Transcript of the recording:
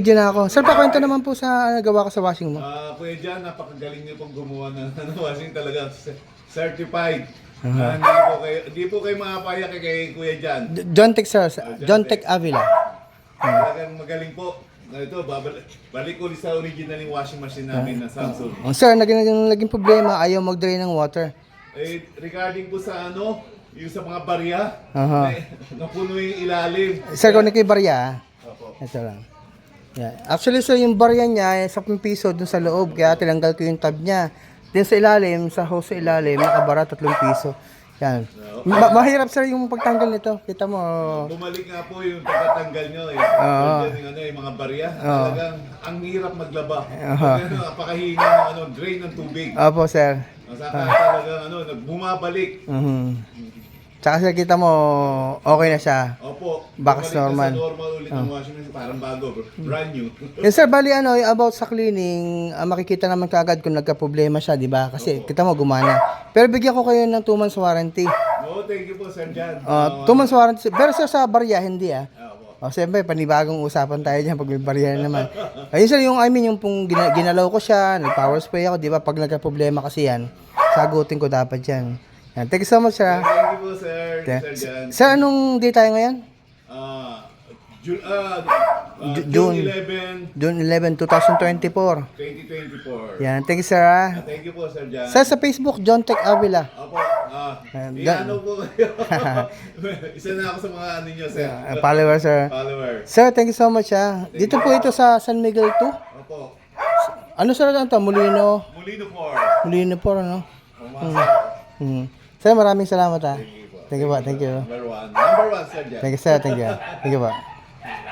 Diyan na ako. Sir, pakwento naman po sa nagawa ko sa washing mo. Kuya Jan, napakagaling niyo pong gumawa ng washing talaga. Certified. Hindi po kayo makapaya kay Kuya Jan. John Tech, sir. John Tech Avila. Talagang magaling po. Ito, balik ulit sa original yung washing machine namin na Samsung. Sir, naging problema, ayaw mag-drain ng water. Regarding po sa yung sa mga barya, napuno yung ilalim. Sir, kung nakibarya, Opo. ito lang. Yeah. Actually, sir, yung barya niya, 10 piso dun sa loob, kaya tinanggal ko yung tab niya. Din sa ilalim, sa hose sa ilalim, nakabara 3 piso. Yan. Mahirap, sir, yung pagtanggal nito. Kita mo. Bumalik nga po yung pagkatanggal nyo yung mga barya. Talagang ang hirap maglaba. Napakahina ng drain ng tubig. Opo, sir. Saka talagang bumabalik. Tsaka sir, kita mo, okay na siya. Opo. Back Bumalik normal. na sa normal ulit ng washing machine. Parang bago. Brand new. Yes sir, bali yung about sa cleaning, makikita naman kaagad kung nagka-problema siya, di ba? Kasi kita mo gumana. Pero bigyan ko kayo ng 2 months warranty. Thank you po, Sir Jan. 2 months warranty. Pero sir, sa barya, hindi Opo. Siyempre, panibagong usapan tayo dyan pag may barya na naman. Ayun sir, yung pong ginalaw ko siya, nag-power spray ako, di ba? Pag nagka-problema kasi yan, sagutin ko dapat yan. Yan. Thank you so much, sir. Thank you po, Sir. Sir Jan. Sir, anong day tayo ngayon? June 11, June 11, 2024. 2024. Yan, thank you, sir. Thank you po, Sir Jan. Sir, sa Facebook, John Tech Avila. Opo. Iano po kayo. Isa na ako sa mga ninyo, Sir. Follower, sir. Follower. Sir, thank you so much, Dito po ito sa San Miguel 2. Opo. Ano sir ito? Molino. Molino 4. Molino 4, ano? Sir, maraming salamat, Thank you po, thank you. Number one, Sir Jan. Thank you, sir. Thank you. Thank you po.